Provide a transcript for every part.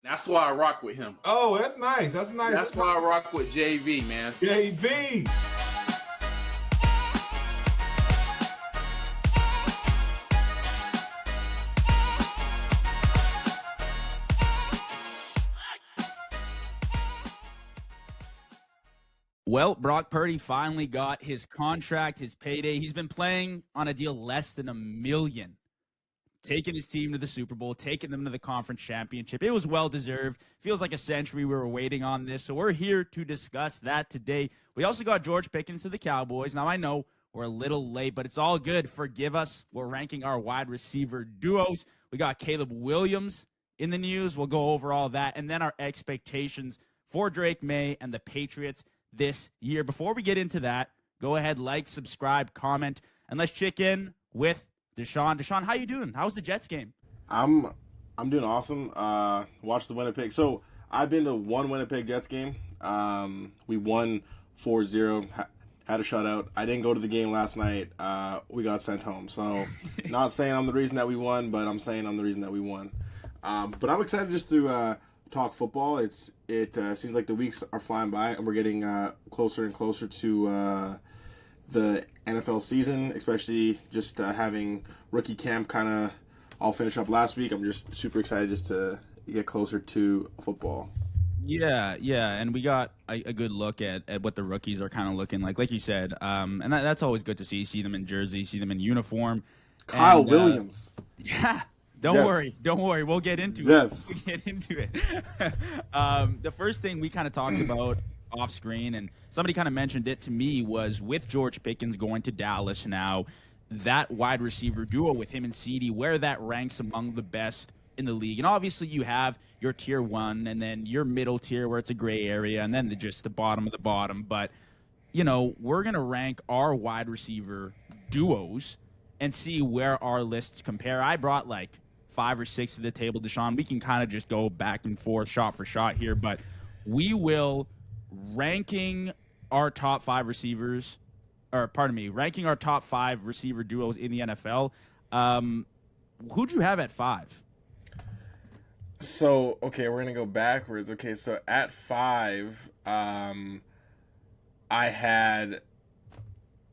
That's why I rock with him. Oh, that's nice. That's nice. That's why I rock with JV, man. JV. Well, Brock Purdy finally got his contract, his payday. He's been playing on a deal less than $1 million, taking his team to the Super Bowl, taking them to the conference championship. It was well-deserved. Feels like a century we were waiting on this, so we're here to discuss that today. We also got George Pickens to the Cowboys. Now, I know we're a little late, but it's all good. Forgive us. We're ranking our wide receiver duos. We got Caleb Williams in the news. We'll go over all that, and then our expectations for Drake Maye and the Patriots this year. Before we get into that, go ahead, like, subscribe, comment, and let's check in with Shawn. Shawn, how you doing? How was the Jets game? I'm doing awesome. Watched the Winnipeg. So I've been to one Winnipeg Jets game. We won 4-0. Had a shutout. I didn't go to the game last night. We got sent home. So not saying I'm the reason that we won, but I'm saying I'm the reason that we won. But I'm excited just to talk football. It seems like the weeks are flying by, and we're getting closer and closer to the NFL season, especially just having rookie camp kind of all finish up last week. I'm just super excited just to get closer to football. Yeah, and we got a good look at what the rookies are kind of looking like you said, and that's always good to see them in jersey, see them in uniform. Kyle Williams. Yeah. Don't worry. We'll get into it. Yes. We'll get into it. The first thing we kind of talked about off screen, and somebody kind of mentioned it to me, was with George Pickens going to Dallas now, that wide receiver duo with him and CeeDee, where that ranks among the best in the league. And obviously you have your tier one and then your middle tier where it's a gray area, and then just the bottom of the bottom. But, we're going to rank our wide receiver duos and see where our lists compare. I brought 5 or 6 to the table, Deshaun. We can kind of just go back and forth, shot for shot here, but we will ranking our top 5 receivers, ranking our top 5 receiver duos in the NFL. Who'd you have at 5? So, okay, we're going to go backwards. Okay, so at 5, I had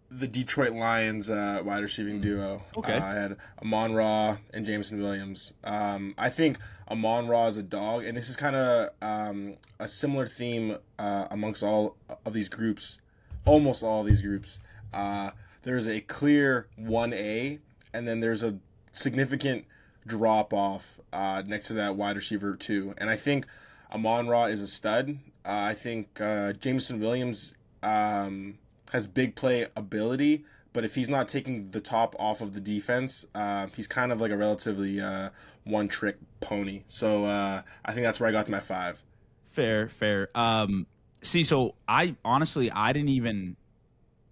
the Detroit Lions wide receiving duo. Okay. I had Amon-Ra and Jameson Williams. I think Amon-Ra is a dog, and this is kind of a similar theme amongst all of these groups, almost all of these groups. There's a clear 1A, and then there's a significant drop-off next to that wide receiver 2. And I think Amon-Ra is a stud. I think Jameson Williams has big play ability, but if he's not taking the top off of the defense, he's kind of like a relatively one-trick pony. So I think that's where I got to my 5. Fair. So I didn't even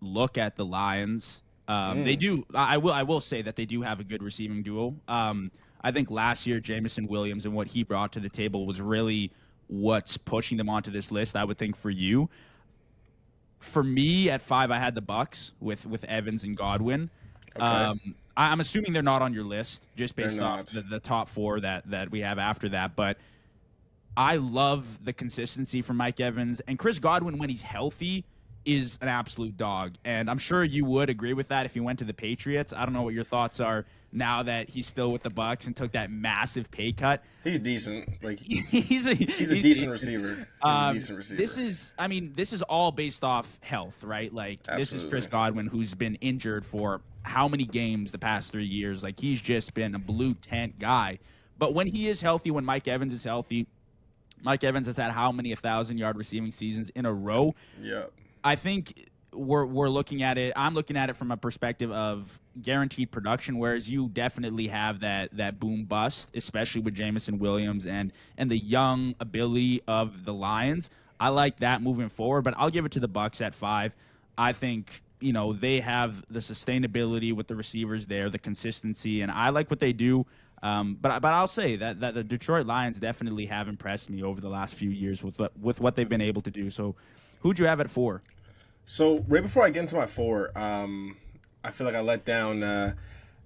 look at the Lions. They do. I will say that they do have a good receiving duo. I think last year Jameson Williams and what he brought to the table was really what's pushing them onto this list, I would think, for you. For me, at 5, I had the Bucs with Evans and Godwin. Okay. I'm assuming they're not on your list, just based off the top 4 that we have after that. But I love the consistency from Mike Evans. And Chris Godwin, when he's healthy, is an absolute dog. And I'm sure you would agree with that if he went to the Patriots. I don't know what your thoughts are now that he's still with the Bucs and took that massive pay cut. He's decent. He's a decent receiver. He's a decent receiver. This is all based off health, right? Absolutely. This is Chris Godwin, who's been injured for how many games the past 3 years? He's just been a blue tent guy. But when he is healthy, when Mike Evans is healthy, Mike Evans has had how many 1,000-yard receiving seasons in a row? Yeah. I think we're looking at it. I'm looking at it from a perspective of guaranteed production, whereas you definitely have that boom bust, especially with Jameson Williams and the young ability of the Lions. I like that moving forward, but I'll give it to the Bucs at 5. I think they have the sustainability with the receivers there, the consistency, and I like what they do. But I'll say that the Detroit Lions definitely have impressed me over the last few years with what they've been able to do. So who'd you have at 4? So right before I get into my 4, I feel like I let down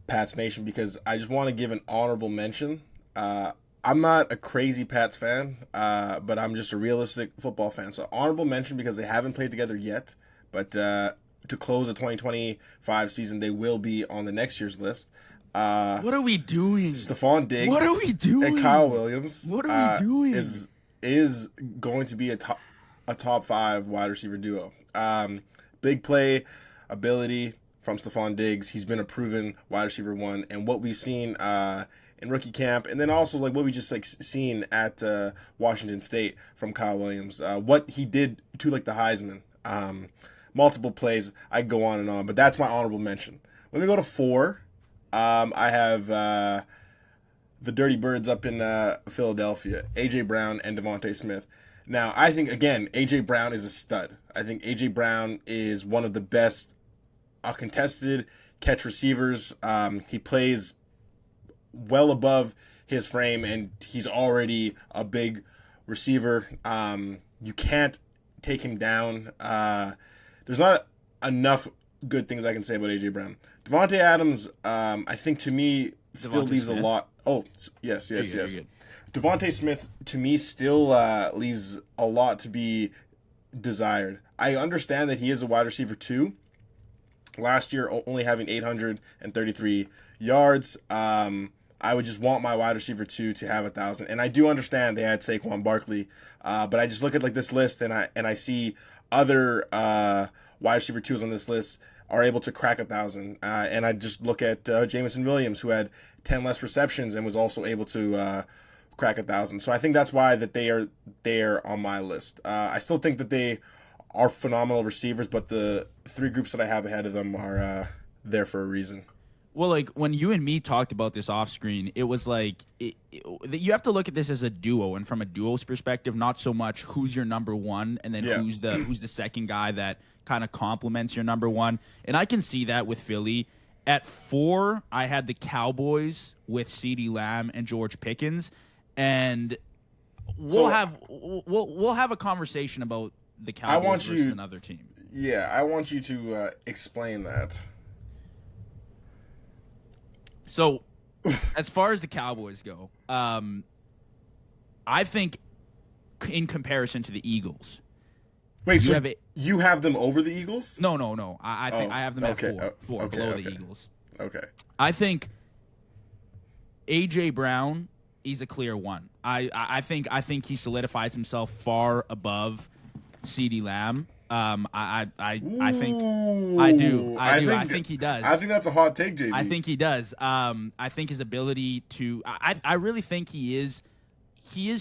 Pat's Nation because I just want to give an honorable mention. I I'm not a crazy Pats fan, but I'm just a realistic football fan. So honorable mention because they haven't played together yet, but to close the 2025 season, they will be on the next year's list. What are we doing? Stephon Diggs. What are we doing? And Kyle Williams. What are we doing? Is going to be a top 5 wide receiver duo. Big play ability from Stephon Diggs. He's been a proven wide receiver 1, and what we've seen in rookie camp, and then also like what we just like seen at Washington State from Kyle Williams. What he did to like the Heisman. Multiple plays. I could go on and on, but that's my honorable mention. Let me go to 4. I have the Dirty Birds up in Philadelphia, A.J. Brown and Devontae Smith. Now, I think, again, A.J. Brown is a stud. I think A.J. Brown is one of the best contested catch receivers. He plays well above his frame, and he's already a big receiver. You can't take him down. There's not enough good things I can say about A.J. Brown. Devontae Adams, I think to me, still Devontae leaves Smith? a lot. Oh, yes. You're good. Devontae Smith, to me, still leaves a lot to be desired. I understand that he is a wide receiver, too. Last year, only having 833 yards. I would just want my wide receiver 2 to have 1,000. And I do understand they had Saquon Barkley. But I just look at like this list, and I see other wide receiver 2s on this list are able to crack 1,000. And I just look at Jameson Williams, who had 10 less receptions and was also able to crack 1,000. So I think that's why that they are there on my list. I still think that they are phenomenal receivers, but the 3 groups that I have ahead of them are there for a reason. Well, like when you and me talked about this off screen, it was like you have to look at this as a duo, and from a duo's perspective, not so much who's your number 1 and then who's the second guy that kind of complements your number 1. And I can see that with Philly. At 4, I had the Cowboys with CeeDee Lamb and George Pickens, and we'll have a conversation about the Cowboys versus another team. Yeah, I want you to explain that. So, as far as the Cowboys go, I think in comparison to the Eagles. Wait, you have them over the Eagles? No. I think I have them at 4 below the Eagles. Okay. I think A.J. Brown, he's a clear 1. I think he solidifies himself far above CeeDee Lamb. I think he does. I think that's a hot take, JB. I think he does. I think his ability to I really think he is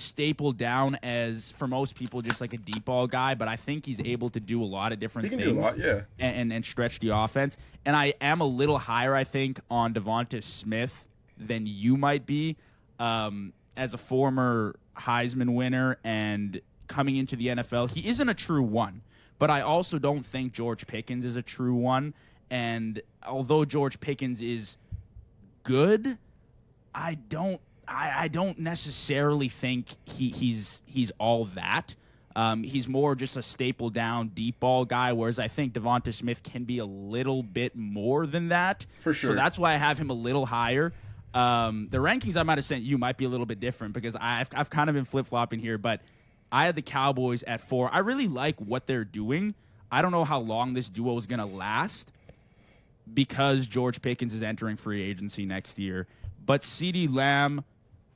stapled down as, for most people, just like a deep ball guy, but I think he's able to do a lot of different things. He can do a lot, yeah. And stretch the offense. And I am a little higher, I think, on Devonta Smith than you might be. As a former Heisman winner and coming into the NFL, he isn't a true 1. But I also don't think George Pickens is a true 1. And although George Pickens is good, I don't necessarily think he's all that. He's more just a staple down deep ball guy, whereas I think Devonta Smith can be a little bit more than that. For sure. So that's why I have him a little higher. The rankings I might have sent you might be a little bit different because I've kind of been flip-flopping here, but I had the Cowboys at 4. I really like what they're doing. I don't know how long this duo is going to last because George Pickens is entering free agency next year. But CeeDee Lamb,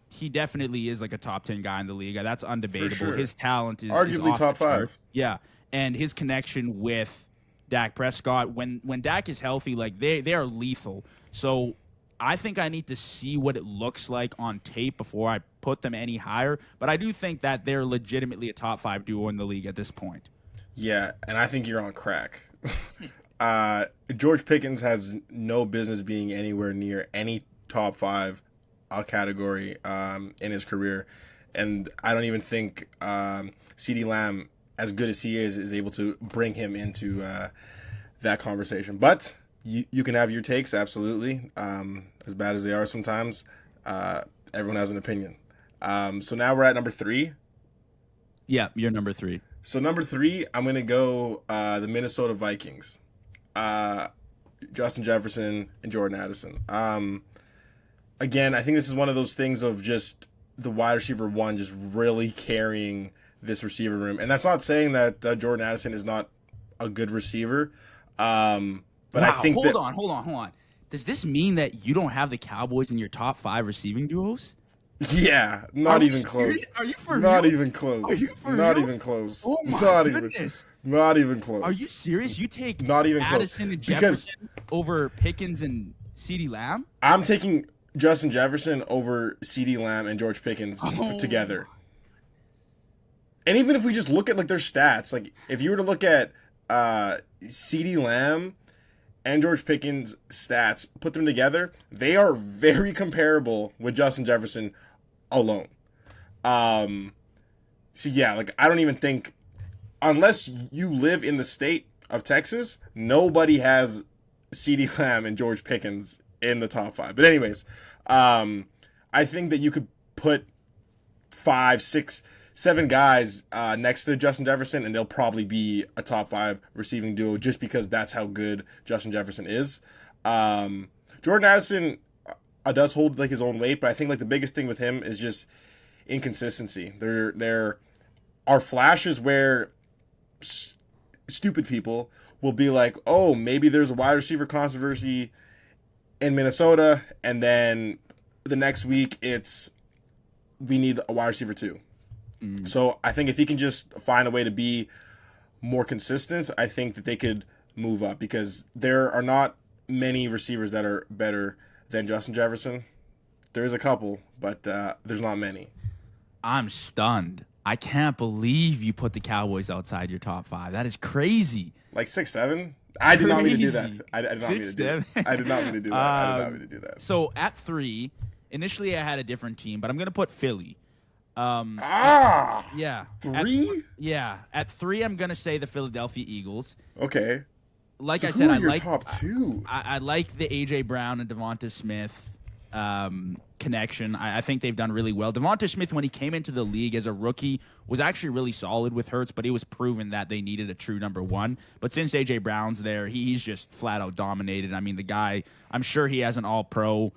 he definitely is like a top 10 guy in the league. That's undebatable. Sure. His talent is arguably is top 5. Yeah, and his connection with Dak Prescott, when Dak is healthy, like they are lethal. So I think I need to see what it looks like on tape before I put them any higher. But I do think that they're legitimately a top 5 duo in the league at this point. Yeah, and I think you're on crack. George Pickens has no business being anywhere near any top 5 category in his career. And I don't even think CeeDee Lamb, as good as he is able to bring him into that conversation. But you can have your takes, absolutely. As bad as they are sometimes, everyone has an opinion. So now we're at number 3. Yeah, you're number 3. So number 3, I'm going to go the Minnesota Vikings. Justin Jefferson and Jordan Addison. Again, I think this is one of those things of just the wide receiver one just really carrying this receiver room. And that's not saying that Jordan Addison is not a good receiver. But I think hold on. Does this mean that you don't have the Cowboys in your top 5 receiving duos? Yeah, not even close. Are you for Not real? even close. Are you for Not real? even close. Oh my not goodness. Not even close. Are you serious? You take Not even close. Addison and Jefferson over Pickens and CeeDee Lamb? I'm taking Justin Jefferson over CeeDee Lamb and George Pickens together. And even if we just look at like their stats, like if you were to look at CeeDee Lamb and George Pickens' stats, put them together, they are very comparable with Justin Jefferson alone. So yeah, like I don't even think, unless you live in the state of Texas, nobody has CeeDee Lamb and George Pickens in the top 5. But anyways, I think that you could put 5, 6, 7 guys next to Justin Jefferson, and they'll probably be a top 5 receiving duo just because that's how good Justin Jefferson is. Jordan Addison does hold like his own weight, but I think like the biggest thing with him is just inconsistency. There are flashes where stupid people will be like, oh, maybe there's a wide receiver controversy in Minnesota, and then the next week we need a wide receiver too. So I think if he can just find a way to be more consistent, I think that they could move up, because there are not many receivers that are better than Justin Jefferson. There's a couple, but there's not many. I'm stunned. I can't believe you put the Cowboys outside your top 5. That is crazy. Like 6, 7? I did not mean to do that. Crazy. I did not mean to do 6, that. I did not mean to do that. I did not mean to do that. So at 3, initially I had a different team, but I'm going to put Philly. Yeah. 3? At 3, I'm going to say the Philadelphia Eagles. Okay. Like So I who said, are I your like top 2. I like the A.J. Brown and Devonta Smith connection. I think they've done really well. Devonta Smith, when he came into the league as a rookie, was actually really solid with Hurts, but it was proven that they needed a true number 1. But since A.J. Brown's there, he's just flat out dominated. I mean, the guy, I'm sure he has an all-pro.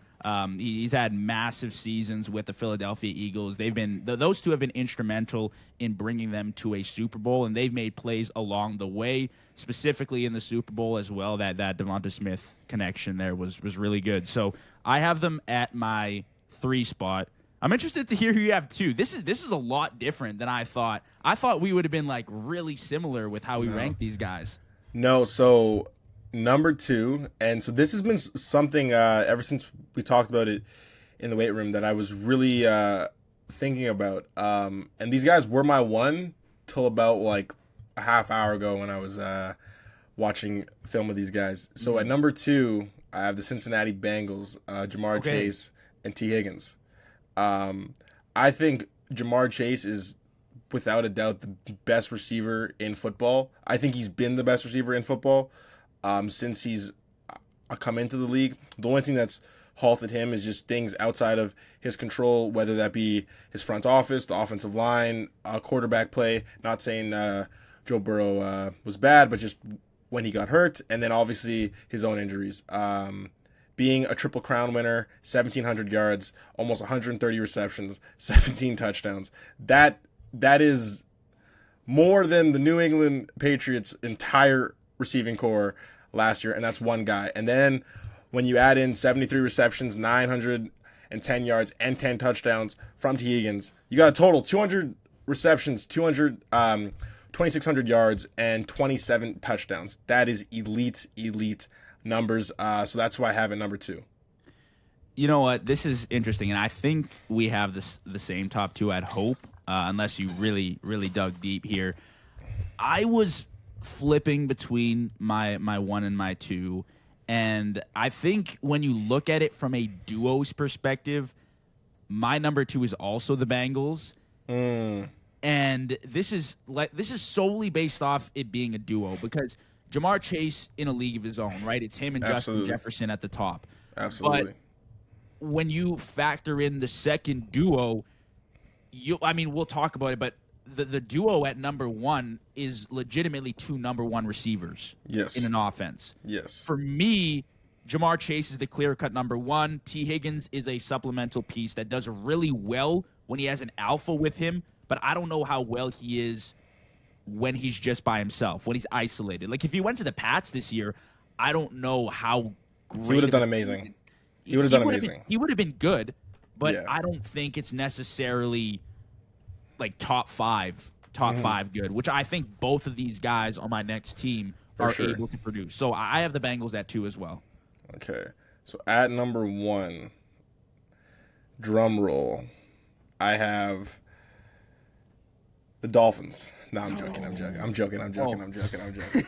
He's had massive seasons with the Philadelphia Eagles. Those two have been instrumental in bringing them to a Super Bowl, and they've made plays along the way, specifically in the Super Bowl as well. That Devonta Smith connection there was really good. So I have them at my 3 spot. I'm interested to hear who you have 2. This is a lot different than I thought. I thought we would have been like really similar with how we ranked these guys. No, so number 2, and so this has been something ever since we talked about it in the weight room that I was really thinking about. And these guys were my 1 till about like a half hour ago when I was watching film of these guys. So at number 2, I have the Cincinnati Bengals, Jamar Chase and T. Higgins. I think Jamar Chase is without a doubt the best receiver in football. I think he's been the best receiver in football since he's come into the league. The only thing that's halted him is just things outside of his control, whether that be his front office, the offensive line, quarterback play. Not saying Joe Burrow was bad, but just when he got hurt, and then obviously his own injuries. Being a Triple Crown winner, 1,700 yards, almost 130 receptions, 17 touchdowns. That is more than the New England Patriots' entire receiving core last year, and that's one guy. And then when you add in 73 receptions, 910 yards, and 10 touchdowns from T. Higgins, you got a total 200 receptions, 2,600 yards, and 27 touchdowns. That is elite numbers. So that's why I have it number 2. You know what? This is interesting, and I think we have the same top 2. I'd hope, unless you really, really dug deep here. I was flipping between my 1 and my 2, and I think when you look at it from a duo's perspective, my number 2 is also the Bengals. And this is solely based off it being a duo, because Jamar Chase in a league of his own, right? It's him and Justin Jefferson at the top. Absolutely. But when you factor in the second duo, we'll talk about it, but the duo at number 1 is legitimately 2 number 1 receivers in an offense. Yes. For me, Jamar Chase is the clear-cut number one. T. Higgins is a supplemental piece that does really well when he has an alpha with him, but I don't know how well he is when he's just by himself, when he's isolated. Like, if he went to the Pats this year, I don't know how great. He would have done amazing. He would have done amazing. He would have been good, but Yeah. I don't think it's necessarily like top five good, which I think both of these guys on my next team For are sure. able to produce. So I have the Bengals at 2 as well. Okay. So at number 1, drum roll, I have the Dolphins. No, I'm joking.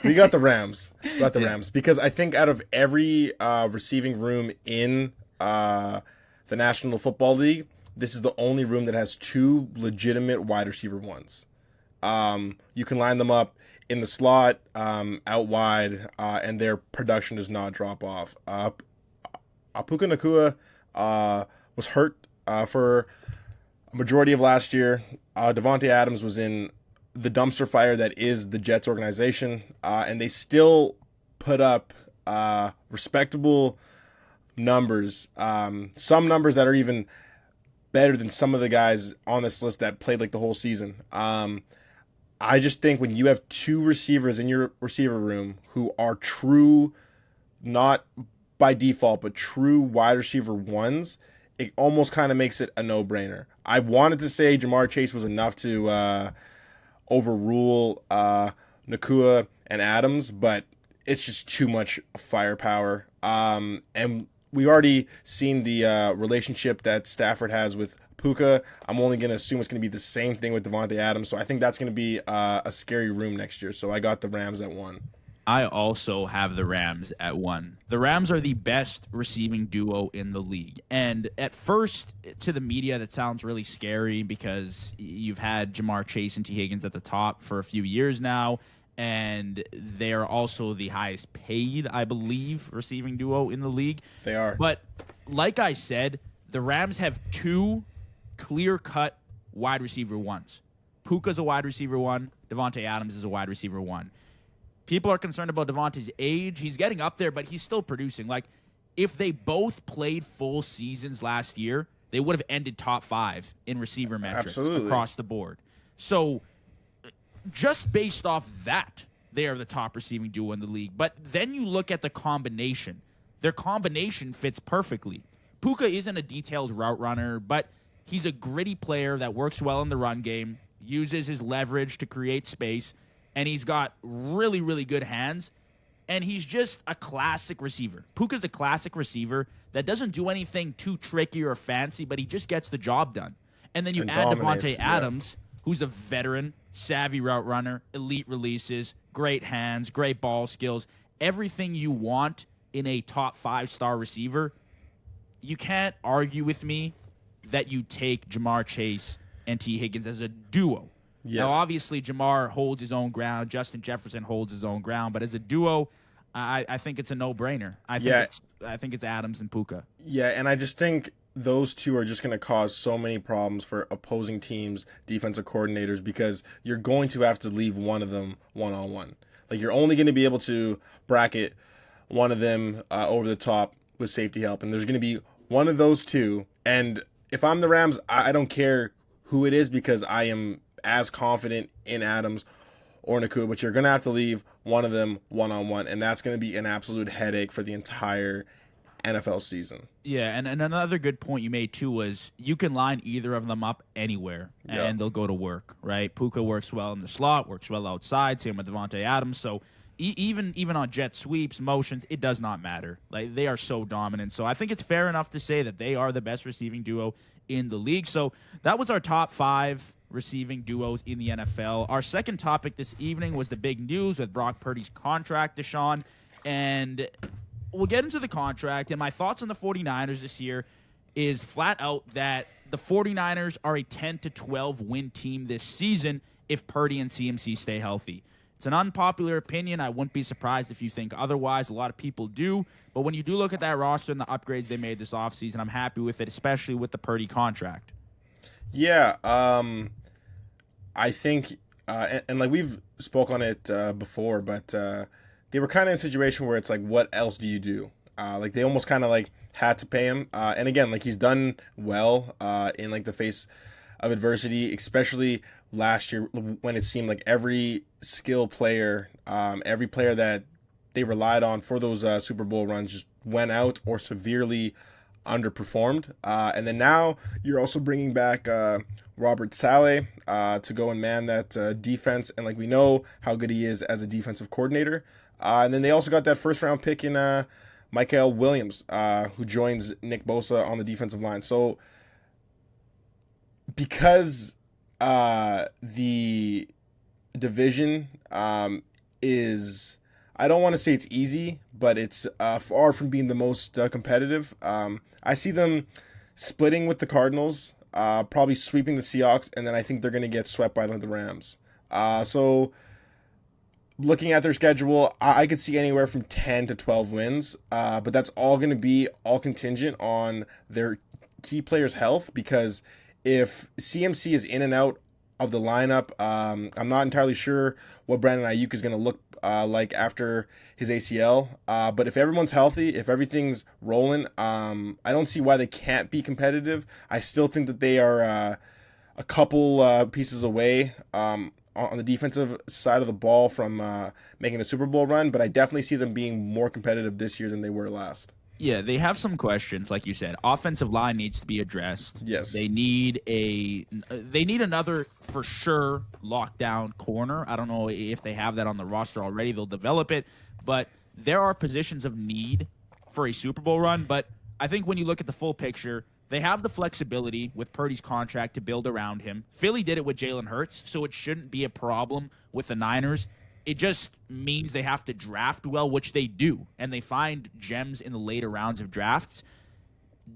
We got the Rams. Rams because I think out of every receiving room in the National Football League, this is the only room that has 2 legitimate wide receiver ones. You can line them up in the slot, out wide, and their production does not drop off. Puka Nacua was hurt for a majority of last year. Devontae Adams was in the dumpster fire that is the Jets organization, and they still put up respectable numbers, some numbers that are even better than some of the guys on this list that played like the whole season. I just think when you have 2 receivers in your receiver room who are true, not by default, but true wide receiver ones, it almost kind of makes it a no-brainer. I wanted to say Jamar Chase was enough to overrule Nacua and Adams, but it's just too much firepower. And we already seen the relationship that Stafford has with Puka. I'm only going to assume it's going to be the same thing with Devontae Adams, so I think that's going to be a scary room next year. So I got the Rams at 1. I also have the Rams at 1. The Rams are the best receiving duo in the league. And at first, to the media, that sounds really scary because you've had Jamar Chase and T. Higgins at the top for a few years now, and they are also the highest paid, I believe, receiving duo in the league. They are. But like I said, the Rams have 2 clear-cut wide receiver ones. Puka's a wide receiver 1. Devontae Adams is a wide receiver 1. People are concerned about Devontae's age. He's getting up there, but he's still producing. Like, if they both played full seasons last year, they would have ended top 5 in receiver metrics across the board. So, just based off that, they are the top receiving duo in the league. But then you look at the combination. Their combination fits perfectly. Puka isn't a detailed route runner, but he's a gritty player that works well in the run game, uses his leverage to create space, and he's got really, really good hands, and he's just a classic receiver. Puka's a classic receiver that doesn't do anything too tricky or fancy, but he just gets the job done. And then you add Devontae Adams, who's a veteran, savvy route runner, elite releases, great hands, great ball skills, everything you want in a top 5-star receiver. You can't argue with me that you take Jamar Chase and T. Higgins as a duo. Yes. Now, obviously, Jamar holds his own ground. Justin Jefferson holds his own ground. But as a duo, I think it's a no-brainer. I think it's Adams and Puka. Yeah, and I just think those 2 are just going to cause so many problems for opposing teams, defensive coordinators, because you're going to have to leave one of them one-on-one. Like, you're only going to be able to bracket one of them over the top with safety help, and there's going to be one of those 2. And if I'm the Rams, I don't care who it is because I am as confident in Adams or Nacua, but you're going to have to leave one of them one-on-one, and that's going to be an absolute headache for the entire NFL season. Yeah, and another good point you made, too, was you can line either of them up anywhere, and they'll go to work, right? Puka works well in the slot, works well outside, same with Devontae Adams, so even on jet sweeps, motions, it does not matter. Like, they are so dominant, so I think it's fair enough to say that they are the best receiving duo in the league. So that was our top 5 receiving duos in the NFL. Our second topic this evening was the big news with Brock Purdy's contract to Shawn, and we'll get into the contract. And my thoughts on the 49ers this year is flat out that the 49ers are a 10-12 win team this season if Purdy and CMC stay healthy. It's an unpopular opinion. I wouldn't be surprised if you think otherwise. A lot of people do. But when you do look at that roster and the upgrades they made this offseason, I'm happy with it, especially with the Purdy contract. Yeah, I think, and like we've spoke on it before, but they were kind of in a situation where it's like, what else do you do? Like they almost kind of like had to pay him. And again, like he's done well in like the face of adversity, especially last year when it seemed like every skill player, every player that they relied on for those Super Bowl runs just went out or severely underperformed. And then now you're also bringing back Robert Saleh to go and man that defense. And like we know how good he is as a defensive coordinator. And then they also got that first round pick in Michael Williams, who joins Nick Bosa on the defensive line. So because the division is, I don't want to say it's easy, but it's far from being the most competitive. I see them splitting with the Cardinals, probably sweeping the Seahawks, and then I think they're going to get swept by the Rams. So looking at their schedule, I could see anywhere from 10 to 12 wins, but that's all going to be all contingent on their key players' health, because if CMC is in and out of the lineup, I'm not entirely sure what Brandon Ayuk is going to look like after his ACL. But if everyone's healthy, if everything's rolling, I don't see why they can't be competitive. I still think that they are a couple pieces away on the defensive side of the ball from making a Super Bowl run, but I definitely see them being more competitive this year than they were last. Yeah, they have some questions, like you said. Offensive line needs to be addressed. Yes. They need another, for sure, lockdown corner. I don't know if they have that on the roster already. They'll develop it. But there are positions of need for a Super Bowl run. But I think when you look at the full picture, they have the flexibility with Purdy's contract to build around him. Philly did it with Jalen Hurts, so it shouldn't be a problem with the Niners. It just means they have to draft well, which they do, and they find gems in the later rounds of drafts.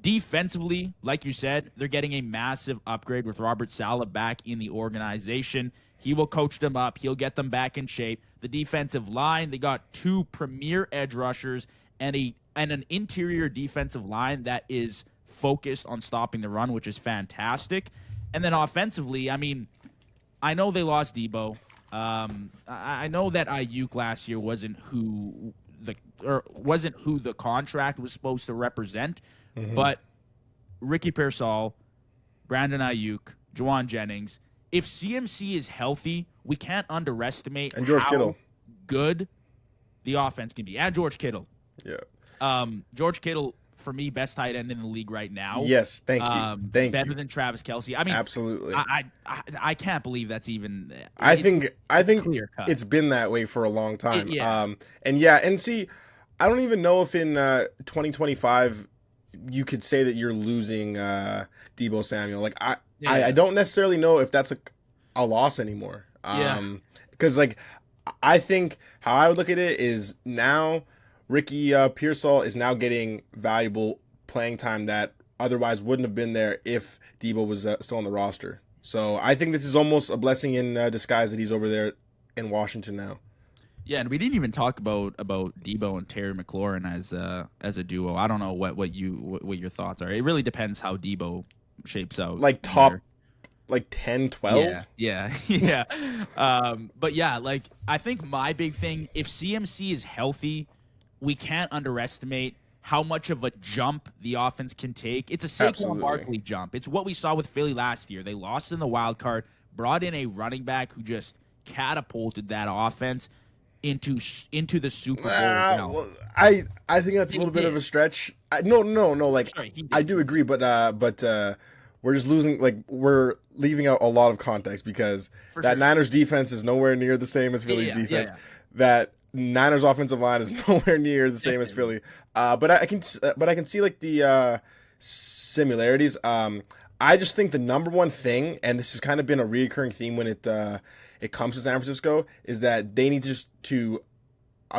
Defensively, like you said, they're getting a massive upgrade with Robert Saleh back in the organization. He will coach them up. He'll get them back in shape. The defensive line, they got 2 premier edge rushers and an interior defensive line that is focused on stopping the run, which is fantastic. And then offensively, I mean, I know they lost Debo. I know that Ayuk last year wasn't who the contract was supposed to represent, but Ricky Pearsall, Brandon Ayuk, Juwan Jennings, if CMC is healthy, we can't underestimate and George how Kittle. Good the offense can be. And George Kittle. Yeah. George Kittle, for me, best tight end in the league right now. Yes, thank you. Better than Travis Kelce. I mean, absolutely. I can't believe that's even. I think it's been that way for a long time. Yeah. And see, I don't even know if in 2025 you could say that you're losing Debo Samuel. Like I don't necessarily know if that's a loss anymore. Because like I think how I would look at it is now Ricky Pearsall is now getting valuable playing time that otherwise wouldn't have been there if Debo was still on the roster. So I think this is almost a blessing in disguise that he's over there in Washington now. Yeah, and we didn't even talk about Debo and Terry McLaurin as a duo. I don't know what your thoughts are. It really depends how Debo shapes out. Like top, like 10, 12? Yeah. But yeah, like I think my big thing, if CMC is healthy, we can't underestimate how much of a jump the offense can take. It's a Saquon Barkley jump. It's what we saw with Philly last year. They lost in the wild card, brought in a running back who just catapulted that offense into the Super Bowl. Well, I think that's a little bit of a stretch. No. Like sorry, I do agree, but we're just losing. Like we're leaving out a lot of context because Niners defense is nowhere near the same as Philly's defense. That Niners offensive line is nowhere near the same as Philly. But I can see like the similarities. I just think the number one thing, and this has kind of been a recurring theme when it comes to San Francisco, is that they need to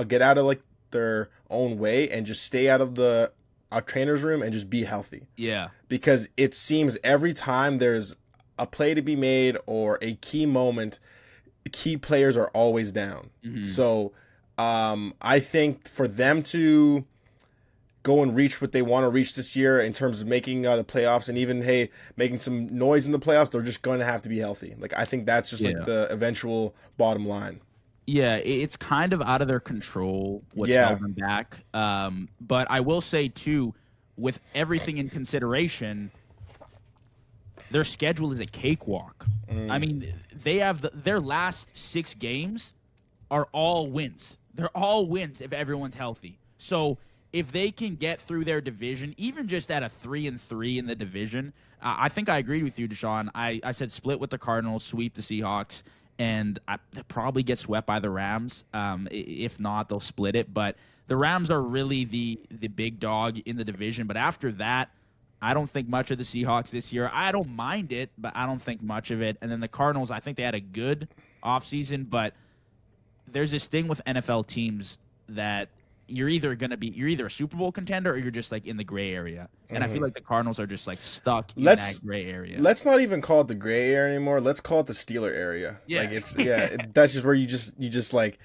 get out of like their own way and just stay out of the trainer's room and just be healthy. Yeah. Because it seems every time there's a play to be made or a key moment, key players are always down. Mm-hmm. So I think for them to go and reach what they want to reach this year in terms of making the playoffs and even, making some noise in the playoffs, they're just going to have to be healthy. Like, I think that's just like the eventual bottom line. Yeah, it's kind of out of their control what's Yeah. held them back. But I will say too, with everything in consideration, their schedule is a cakewalk. I mean, they have their last 6 games are all wins. They're all wins if everyone's healthy. So if they can get through their division, even just at a 3-3 in the division, I think I agreed with you, Deshaun. I said split with the Cardinals, sweep the Seahawks, and they'll probably get swept by the Rams. If not, they'll split it. But the Rams are really the big dog in the division. But after that, I don't think much of the Seahawks this year. I don't mind it, but I don't think much of it. And then the Cardinals, I think they had a good offseason, but there's this thing with NFL teams that you're either a Super Bowl contender or you're just like in the gray area. And I feel like the Cardinals are just like stuck in that gray area. Let's not even call it the gray area anymore. Let's call it the Steeler area. Yeah. Like that's just where you just like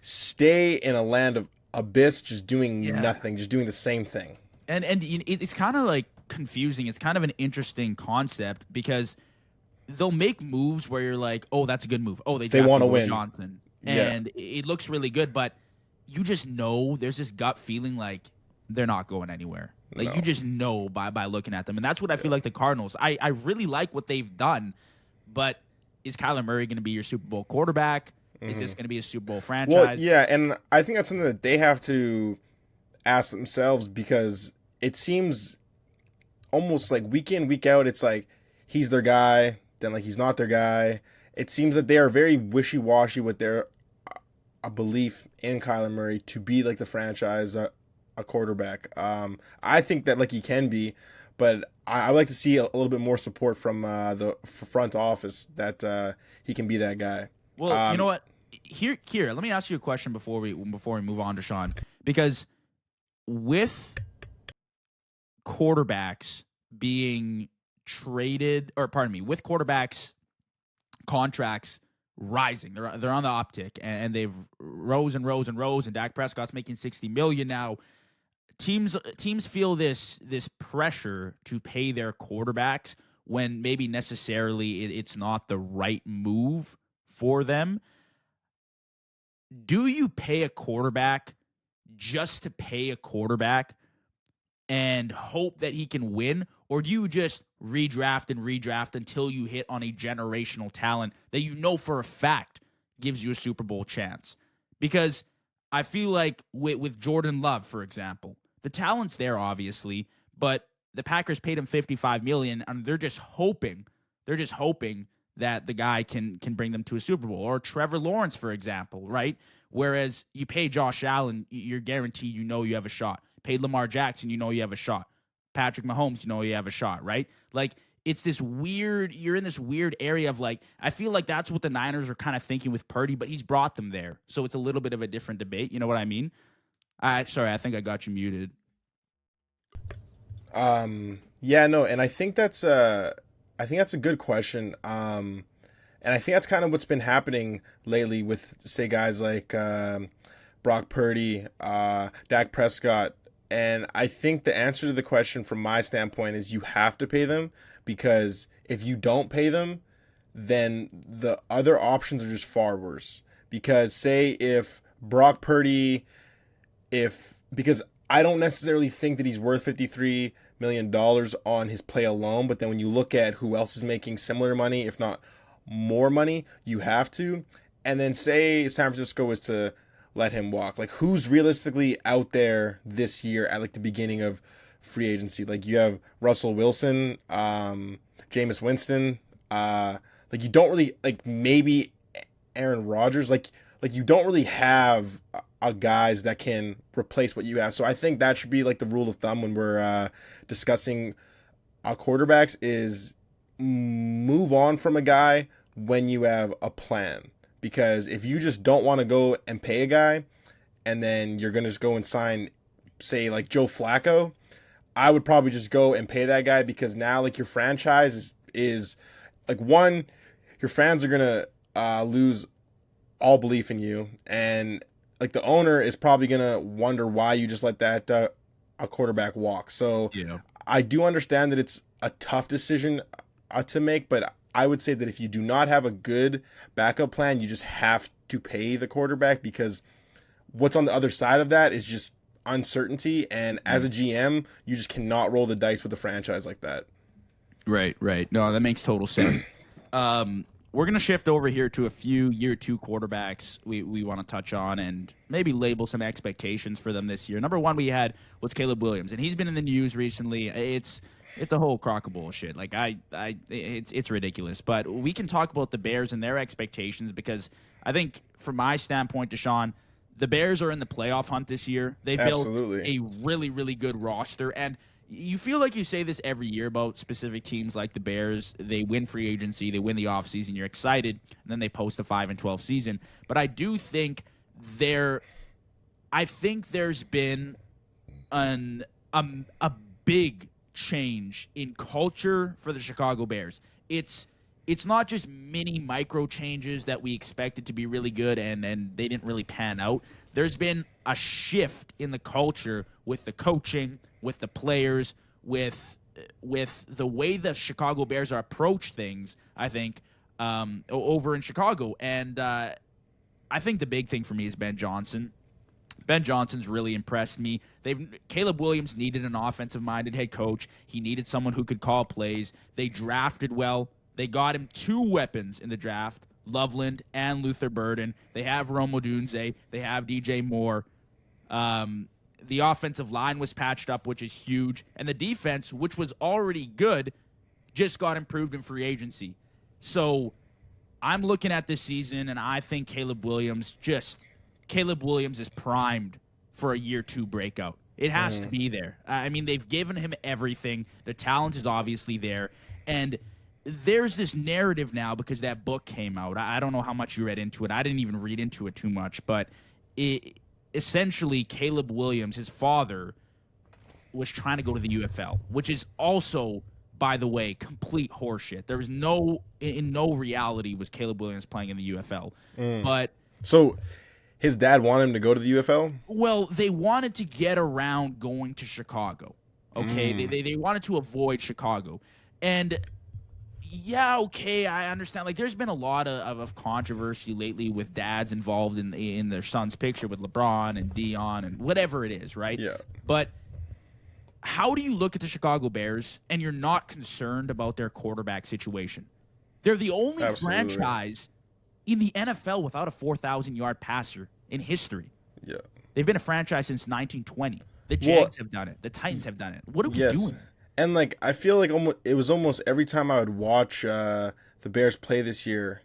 stay in a land of abyss, just doing nothing, just doing the same thing. And it's kind of like confusing. It's kind of an interesting concept because they'll make moves where you're like, oh, that's a good move. Oh, they want to Will win. Johnson. And it looks really good, but you just know there's this gut feeling like they're not going anywhere. Like you just know by looking at them. And that's what I feel like the Cardinals. I really like what they've done, but is Kyler Murray going to be your Super Bowl quarterback? Is this going to be a Super Bowl franchise? Well, yeah, and I think that's something that they have to ask themselves because it seems almost like week in, week out, it's like he's their guy, then like he's not their guy. It seems that they are very wishy-washy with their a belief in Kyler Murray to be like the franchise a quarterback. I think that like he can be, but I would like to see a little bit more support from the front office that he can be that guy. Well, you know what? Here, let me ask you a question before we move on to Shawn, because with quarterbacks being traded, or pardon me, with quarterbacks contracts rising, they're on the uptick, and they've rose and rose and rose, and Dak Prescott's making $60 million now. Teams feel this pressure to pay their quarterbacks when maybe necessarily it's not the right move for them. Do you pay a quarterback just to pay a quarterback and hope that he can win? Or do you just redraft until you hit on a generational talent that you know for a fact gives you a Super Bowl chance? Because I feel like with Jordan Love, for example, the talent's there, obviously, but the Packers paid him $55 million, and they're just hoping that the guy can bring them to a Super Bowl. Or Trevor Lawrence, for example, right? Whereas you pay Josh Allen, you're guaranteed you know you have a shot. Paid Lamar Jackson, you know you have a shot. Patrick Mahomes, you know you have a shot, right? Like, it's this weird, you're in this weird area of like, I feel like that's what the Niners are kind of thinking with Purdy, but he's brought them there. So it's a little bit of a different debate. You know what I mean? Sorry, I think I got you muted. Yeah, no, and I think that's a good question. And I think that's kind of what's been happening lately with, say, guys like Brock Purdy, Dak Prescott. And I think the answer to the question from my standpoint is you have to pay them, because if you don't pay them, then the other options are just far worse. Because say if Brock Purdy, because I don't necessarily think that he's worth $53 million on his play alone, but then when you look at who else is making similar money, if not more money, you have to. And then say San Francisco was to let him walk. Like, who's realistically out there this year at like the beginning of free agency? Like, you have Russell Wilson, Jameis Winston, like you don't really, like, maybe Aaron Rodgers, like you don't really have guys that can replace what you have. So I think that should be like the rule of thumb when we're discussing quarterbacks, is move on from a guy when you have a plan. Because if you just don't want to go and pay a guy and then you're going to just go and sign, say, like Joe Flacco, I would probably just go and pay that guy, because now like your franchise is like, one, your fans are going to lose all belief in you, and like the owner is probably going to wonder why you just let that a quarterback walk. So yeah. I do understand that it's a tough decision to make, but I would say that if you do not have a good backup plan, you just have to pay the quarterback, because what's on the other side of that is just uncertainty. And as a GM, you just cannot roll the dice with a franchise like that. Right. No, that makes total sense. We're going to shift over here to a few year 2 quarterbacks we want to touch on and maybe label some expectations for them this year. Number 1 we had was Caleb Williams, and he's been in the news recently. It's the whole crock of bullshit. Like it's ridiculous. But we can talk about the Bears and their expectations, because I think from my standpoint, Shawn, the Bears are in the playoff hunt this year. They built a really, really good roster, and you feel like you say this every year about specific teams like the Bears. They win free agency, they win the offseason, you're excited, and then they post a 5-12 season. But I do think there's been a big change in culture for the Chicago Bears. It's not just mini micro changes that we expected to be really good and they didn't really pan out. There's been a shift in the culture with the coaching, with the players, with the way the Chicago Bears are approach things, I think, over in Chicago. And I think the big thing for me is Ben Johnson. Ben Johnson's really impressed me. Caleb Williams needed an offensive-minded head coach. He needed someone who could call plays. They drafted well. They got him 2 weapons in the draft, Loveland and Luther Burden. They have Rome Odunze. They have DJ Moore. The offensive line was patched up, which is huge. And the defense, which was already good, just got improved in free agency. So I'm looking at this season, and I think Caleb Williams is primed for a year 2 breakout. It has to be there. I mean, they've given him everything. The talent is obviously there. And there's this narrative now because that book came out. I don't know how much you read into it. I didn't even read into it too much. But essentially, Caleb Williams, his father, was trying to go to the UFL, which is also, by the way, complete horseshit. There was in no reality was Caleb Williams playing in the UFL. But so his dad wanted him to go to the UFL? Well, they wanted to get around going to Chicago. Okay, they wanted to avoid Chicago. And yeah, okay, I understand. Like, there's been a lot of controversy lately with dads involved in their son's picture with LeBron and Dion and whatever it is, right? Yeah. But how do you look at the Chicago Bears and you're not concerned about their quarterback situation? They're the only franchise in the NFL without a 4,000-yard passer in history. Yeah. They've been a franchise since 1920. The Jags have done it. The Titans have done it. What are we doing? And, like, I feel like it was almost every time I would watch the Bears play this year,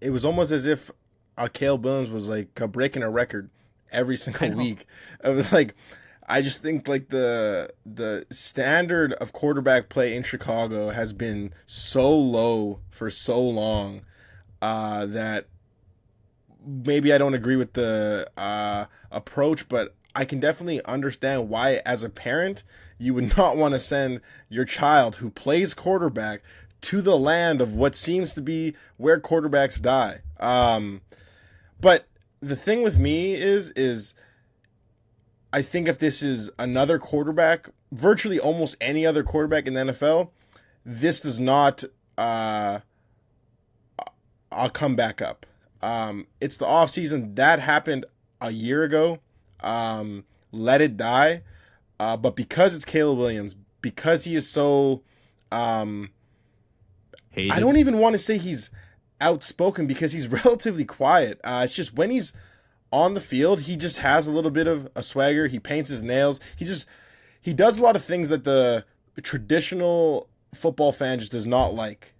it was almost as if Caleb Williams was, like, breaking a record every single week. It was like, I just think, like, the standard of quarterback play in Chicago has been so low for so long that maybe I don't agree with the approach, but I can definitely understand why, as a parent, you would not want to send your child who plays quarterback to the land of what seems to be where quarterbacks die. But the thing with me is I think if this is another quarterback, virtually almost any other quarterback in the NFL, this does not I'll come back up. It's the offseason. That happened a year ago. Let it die. But because it's Caleb Williams, because he is so I don't even want to say he's outspoken, because he's relatively quiet. It's just when he's on the field, he just has a little bit of a swagger. He paints his nails. He does a lot of things that the traditional football fan just does not like.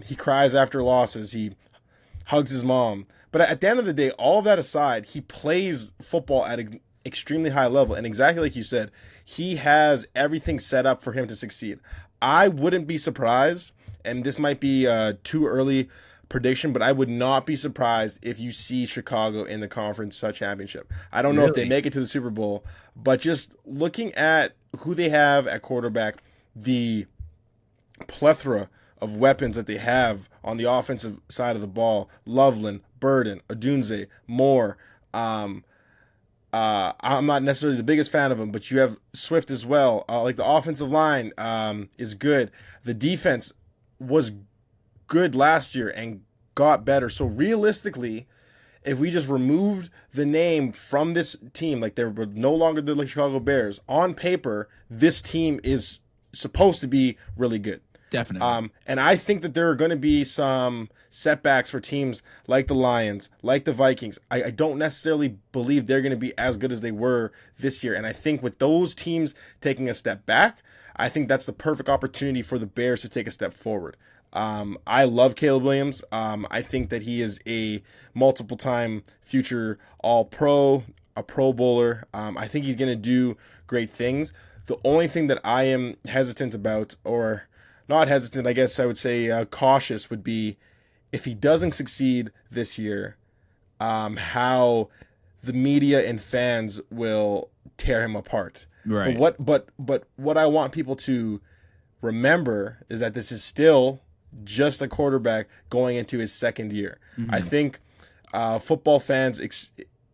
He cries after losses. He hugs his mom. But at the end of the day, all of that aside, he plays football at an extremely high level. And exactly like you said, he has everything set up for him to succeed. I wouldn't be surprised, and this might be too early prediction, but I would not be surprised if you see Chicago in the conference championship. I don't know if they make it to the Super Bowl, but just looking at who they have at quarterback, the plethora of weapons that they have on the offensive side of the ball, Loveland, Burden, Odunze, Moore. I'm not necessarily the biggest fan of them, but you have Swift as well. Like, the offensive line is good. The defense, was good last year and got better. So realistically, if we just removed the name from this team, like they were no longer the Chicago Bears, on paper, this team is supposed to be really good. Definitely. And I think that there are going to be some setbacks for teams like the Lions, like the Vikings. I don't necessarily believe they're going to be as good as they were this year. And I think with those teams taking a step back, I think that's the perfect opportunity for the Bears to take a step forward. I love Caleb Williams. I think that he is a multiple-time future All-Pro, a Pro Bowler. I think he's going to do great things. The only thing that I am hesitant about, or not hesitant, I guess I would say cautious, would be if he doesn't succeed this year, how the media and fans will tear him apart. Right. But what I want people to remember is that this is still just a quarterback going into his second year. Mm-hmm. I think football fans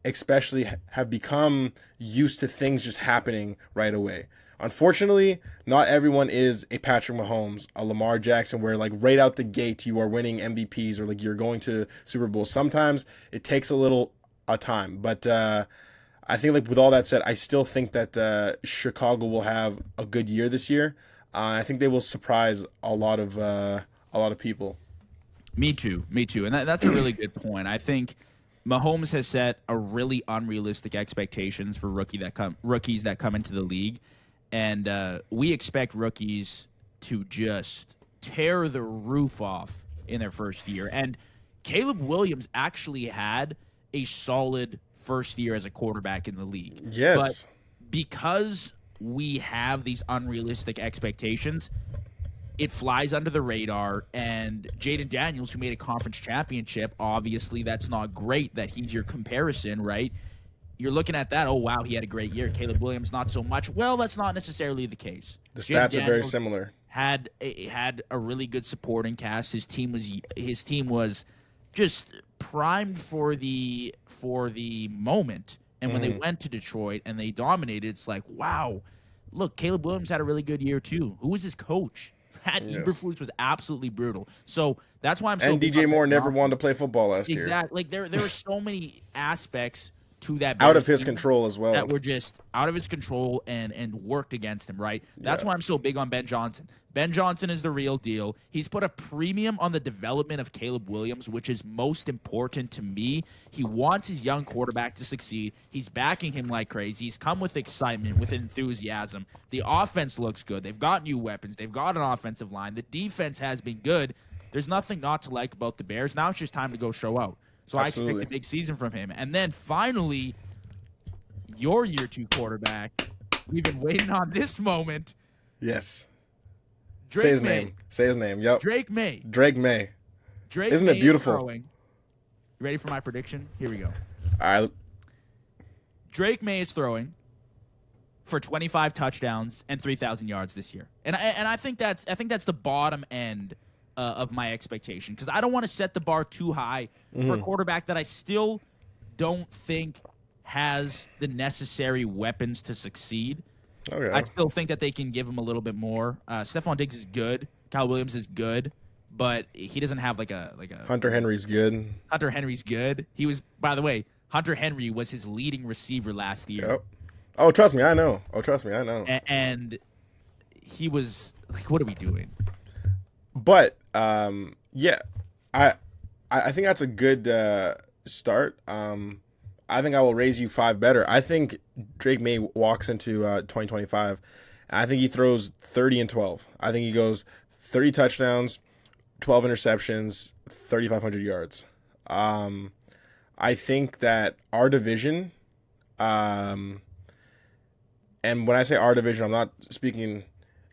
especially have become used to things just happening right away. Unfortunately, not everyone is a Patrick Mahomes, a Lamar Jackson, where like right out the gate you are winning MVPs or like you're going to Super Bowl. Sometimes it takes a little time, but I think like with all that said, I still think that Chicago will have a good year this year. I think they will surprise a lot of people. Me too, and that's a really good point. I think Mahomes has set a really unrealistic expectations for rookies that come into the league. And we expect rookies to just tear the roof off in their first year. And Caleb Williams actually had a solid first year as a quarterback in the league. Yes. But because we have these unrealistic expectations, it flies under the radar. And Jaden Daniels, who made a conference championship, obviously that's not great that he's your comparison, right? You're looking at that, oh, wow, he had a great year. Caleb Williams, not so much. Well, that's not necessarily the case. The stats are very similar. Had a really good supporting cast. His team was just primed for the moment. And when they went to Detroit and they dominated, it's like, wow, look, Caleb Williams had a really good year too. Who was his coach? Pat Eberflus was absolutely brutal. So that's why I'm so. And DJ Moore never wanted to play football last year. Exactly. Like there were so many aspects to that out of his control as well, that were just out of his control and worked against him, right? That's why I'm so big on Ben Johnson. Ben Johnson is the real deal. He's put a premium on the development of Caleb Williams, which is most important to me. He wants his young quarterback to succeed. He's backing him like crazy. He's come with excitement, with enthusiasm. The offense looks good. They've got new weapons. They've got an offensive line. The defense has been good. There's nothing not to like about the Bears. Now it's just time to go show out. So Absolutely. I expect a big season from him. And then finally, your year two quarterback. We've been waiting on this moment. Yes. Drake Say his May. name. Say his name. Yep. Drake May. Drake May. Drake Isn't May it beautiful? Is throwing. You ready for my prediction? Here we go. All right. Drake May is throwing for 25 touchdowns and 3,000 yards this year. And I think that's the bottom end of my expectation, because I don't want to set the bar too high for a quarterback that I still don't think has the necessary weapons to succeed. Okay. I still think that they can give him a little bit more. Stephon Diggs is good. Kyle Williams is good, but he doesn't have like a Hunter Henry's good. Hunter Henry's good. He was, by the way, Hunter Henry was his leading receiver last year. Yep. Oh, trust me, I know. And he was like, what are we doing? But yeah, I think that's a good start. I think I will raise you 5 better. I think Drake May walks into 2025, and I think he throws 30 and 12. I think he goes 30 touchdowns, 12 interceptions, 3,500 yards. I think that our division, and when I say our division, I'm not speaking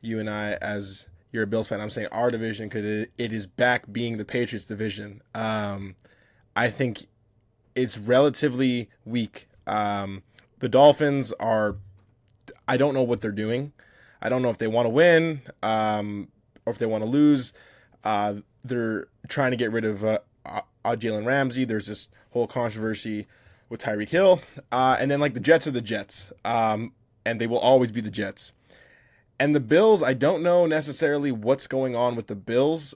you and I as you're a Bills fan. I'm saying our division because it is back being the Patriots division. I think it's relatively weak. The Dolphins are, I don't know what they're doing. I don't know if they want to win or if they want to lose. They're trying to get rid of Jalen Ramsey. There's this whole controversy with Tyreek Hill. And then like the Jets are the Jets. And they will always be the Jets. And the Bills, I don't know necessarily what's going on with the Bills.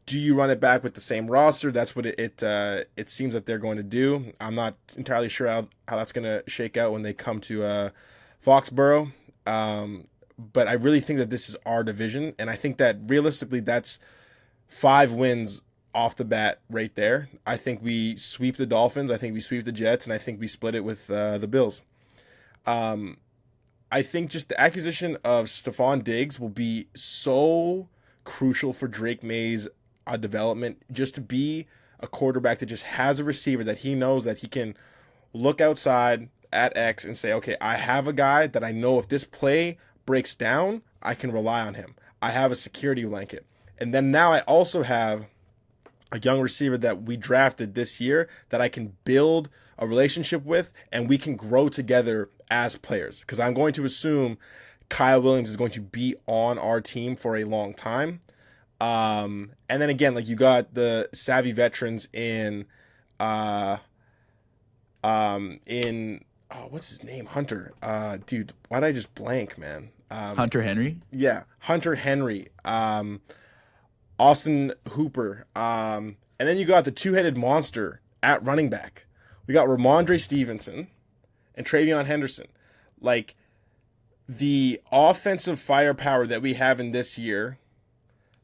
Do you run it back with the same roster? That's what it seems that they're going to do. I'm not entirely sure how that's going to shake out when they come to Foxborough. But I really think that this is our division, and I think that realistically that's 5 wins off the bat right there. I think we sweep the Dolphins, I think we sweep the Jets, and I think we split it with the Bills. I think just the acquisition of Stephon Diggs will be so crucial for Drake May's development, just to be a quarterback that just has a receiver that he knows that he can look outside at X and say, okay, I have a guy that I know if this play breaks down, I can rely on him. I have a security blanket. And then now I also have a young receiver that we drafted this year that I can build a relationship with, and we can grow together as players. Because I'm going to assume Kyle Williams is going to be on our team for a long time. And then again, like, you got the savvy veterans in what's his name? Hunter. Dude, why did I just blank, man? Hunter Henry? Yeah, Hunter Henry. Austin Hooper. And then you got the two-headed monster at running back. We got Ramondre Stevenson and Travion Henderson. Like, the offensive firepower that we have in this year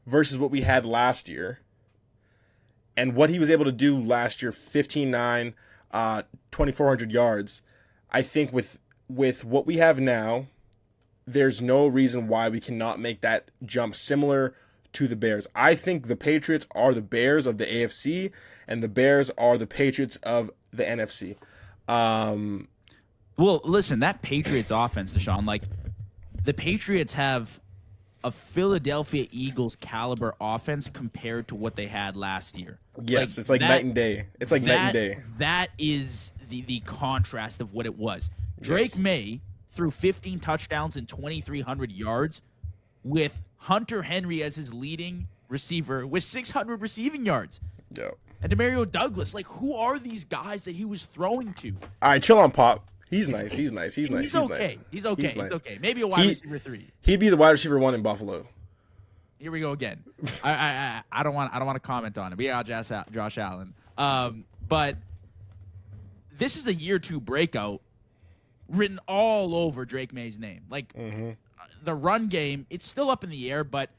versus what we had last year, and what he was able to do last year, 15-9, 2,400 yards. I think with what we have now, there's no reason why we cannot make that jump similar to the Bears. I think the Patriots are the Bears of the AFC, and the Bears are the Patriots of the NFC. Well, listen, that Patriots offense, Shawn, like, the Patriots have a Philadelphia Eagles caliber offense compared to what they had last year. Yes, it's like night and day. It's like night and day. That is the contrast of what it was. Drake May threw 15 touchdowns and 2,300 yards with Hunter Henry as his leading receiver with 600 receiving yards. Yeah. And Demario Douglas, like, who are these guys that he was throwing to? All right, chill on Pop. He's nice. He's okay. He's okay. Maybe a wide receiver 3. He'd be the wide receiver 1 in Buffalo. Here we go again. I don't want to comment on it. We got Josh Allen. But this is a year 2 breakout written all over Drake May's name. Like, the run game, it's still up in the air, but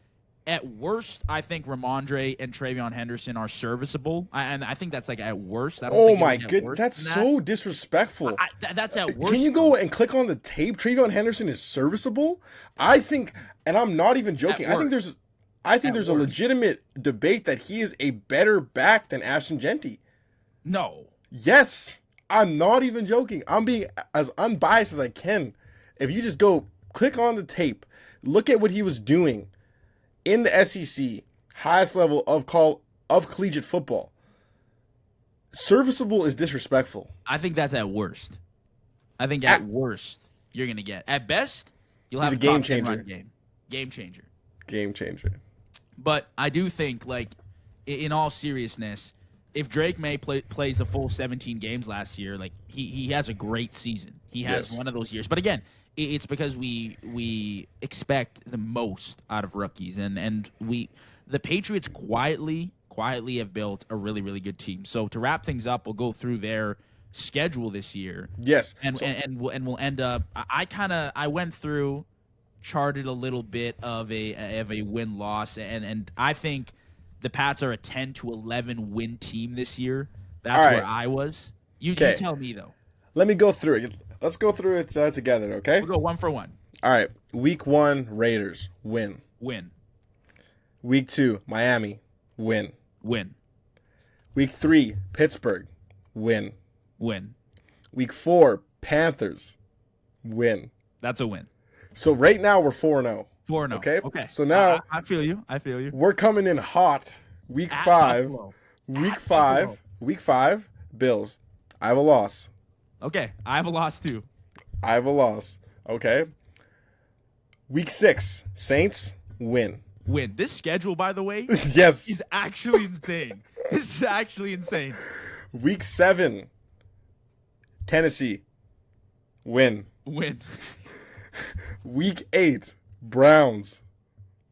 at worst, I think Ramondre and Travion Henderson are serviceable. And I think that's, like, at worst. Oh, my goodness. That's so disrespectful. That's at worst. Can you go and click on the tape? Travion Henderson is serviceable? I think, and I'm not even joking, I think there's a legitimate debate that he is a better back than Ashton Genty. No. Yes. I'm not even joking. I'm being as unbiased as I can. If you just go click on the tape, look at what he was doing in the SEC, highest level of collegiate football. Serviceable is disrespectful. I think that's at worst. I think at worst you're gonna get. At best, you'll have a game top 10 changer. run game. Game changer. Game changer. But I do think, like, in all seriousness, if Drake May plays a full 17 games last year, like, he has a great season. He has one of those years. But again, it's because we expect the most out of rookies, and the Patriots quietly have built a really, really good team. So to wrap things up, we'll go through their schedule this year. Yes, and we'll end up. I went through, charted a little bit of a win loss, and I think the Pats are a 10-11 win team this year. That's where I was. You tell me though. Let me go through it. Let's go through it together, okay? We'll go 1 for 1. All right. Week 1, Raiders, win. Week 2, Miami, win. Week 3, Pittsburgh, win. Week 4, Panthers, win. That's a win. So right now we're 4-0. 4-0. Okay. So now I feel you. We're coming in hot. Week 5. Week 5, Bills. I have a loss. Okay, I have a loss too. Okay. Week 6, Saints, win. This schedule, by the way, yes, is actually insane. This is actually insane. Week 7, Tennessee, win. Week 8, Browns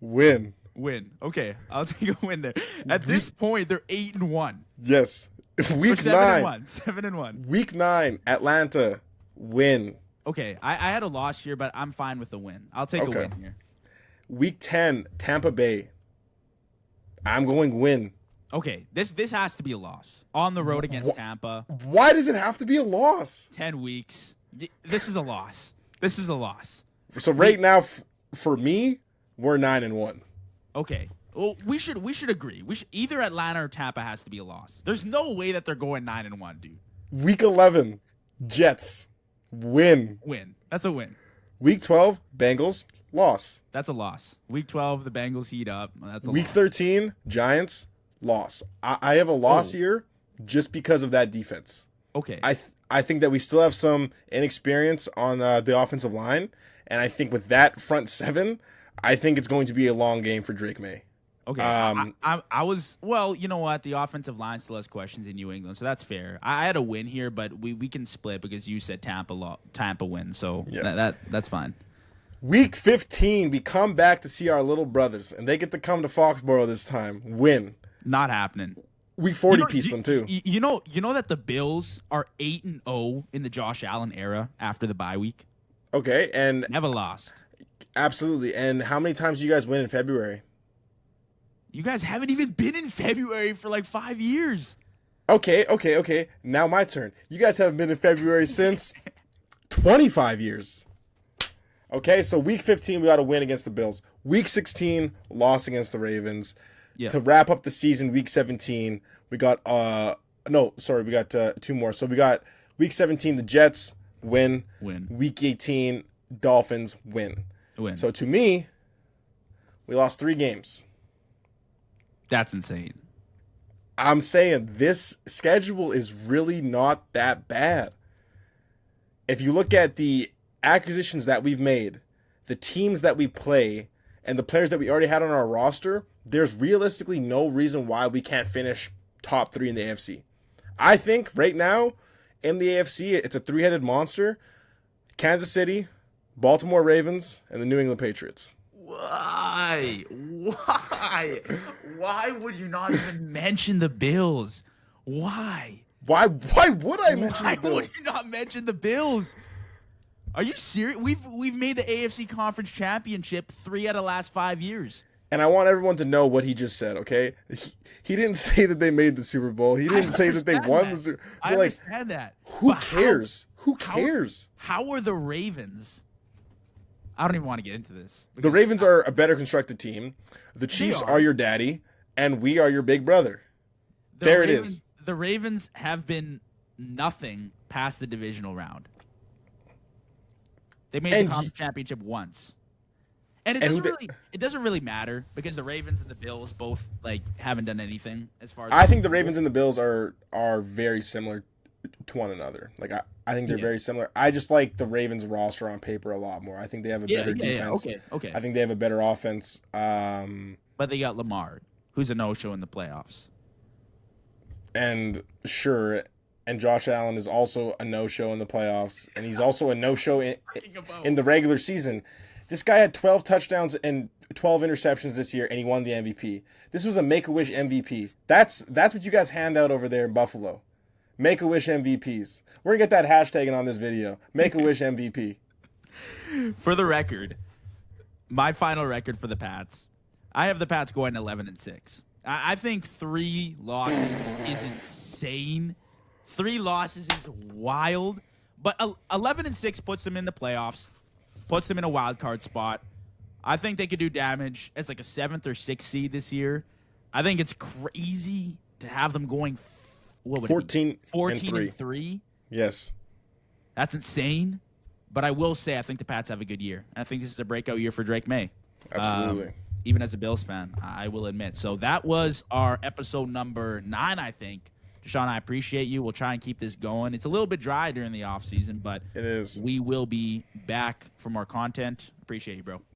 win. Win. Okay, I'll take a win there. At this point, they're 8-1. Yes. Or Week 7 9. 7-1. Week 9, Atlanta win. Okay, I had a loss here, but I'm fine with the win. I'll take a Okay. win here. Week 10, Tampa Bay. I'm going win. Okay, this has to be a loss. On the road against Tampa. Why does it have to be a loss? 10 weeks. This is a loss. This is a loss. So right now, for me, we're 9-1. Okay. Well, we should agree. Either Atlanta or Tampa has to be a loss. There's no way that they're going 9-1, dude. Week 11, Jets win. Win. That's a win. Week 12, Bengals loss. That's a loss. Week 12, the Bengals heat up. That's a Week loss. 13, Giants loss. I have a loss here just because of that defense. Okay. I think that we still have some inexperience on the offensive line, and I think with that front seven, I think it's going to be a long game for Drake May. Okay. I was, well, you know what? The offensive line still has questions in New England, so that's fair. I had a win here, but we can split because you said Tampa win, so that's fine. Week 15, we come back to see our little brothers, and they get to come to Foxborough this time. Win. Not happening. Week 40 piece them too. You know that the Bills are 8-0 in the Josh Allen era after the bye week. Okay, and Never lost. absolutely. And how many times do you guys win in February? You guys haven't even been in February for like 5 years. Okay. Now my turn. You guys haven't been in February since 25 years. Okay, so week 15, we got to win against the Bills. Week 16, loss against the Ravens. Yeah. To wrap up the season, week 17, we got we got 2 more. So we got week 17, the Jets win. Week 18, Dolphins win. So to me, we lost 3 games. That's insane. I'm saying this schedule is really not that bad. If you look at the acquisitions that we've made, the teams that we play, and the players that we already had on our roster, there's realistically no reason why we can't finish top 3 in the AFC. I think right now in the AFC, it's a 3-headed monster. Kansas City, Baltimore Ravens, and the New England Patriots. Why? Why would you not even mention the Bills? Why? Why would I mention the Bills? Why would you not mention the Bills? Are you serious? We've made the AFC Conference Championship 3 out of the last 5 years. And I want everyone to know what he just said, okay? He didn't say that they made the Super Bowl. He didn't say that they won the Super Bowl. I understand that. Who cares? Who cares? How are the Ravens? I don't even want to get into this. The Ravens are a better constructed team. The Chiefs are your daddy, and we are your big brother. It is. The Ravens have been nothing past the divisional round. They made the conference championship once. And it doesn't really matter because the Ravens and the Bills both haven't done anything as far as I think the Ravens and the Bills are very similar to one another. I think they're very similar. I just like the Ravens roster on paper a lot more. I think they have a better defense. Okay. I think they have a better offense. But they got Lamar, who's a no-show in the playoffs. And sure, and Josh Allen is also a no-show in the playoffs, and he's also a no-show in the regular season. This guy had 12 touchdowns and 12 interceptions this year, and he won the MVP. This was a Make-A-Wish MVP. That's what you guys hand out over there in Buffalo. Make-A-Wish MVPs. We're going to get that hashtag on this video. Make-A-Wish MVP. For the record, my final record for the Pats, I have the Pats going 11-6. I think 3 losses is insane. 3 losses is wild. But 11-6 puts them in the playoffs, puts them in a wild card spot. I think they could do damage as like a 7th or 6th seed this year. I think it's crazy to have them going 14-3. Yes. That's insane. But I will say I think the Pats have a good year. I think this is a breakout year for Drake May. Absolutely. Even as a Bills fan, I will admit. So that was our episode number 9, I think. Shawn, I appreciate you. We'll try and keep this going. It's a little bit dry during the off season, but it is. We will be back for more content. Appreciate you, bro.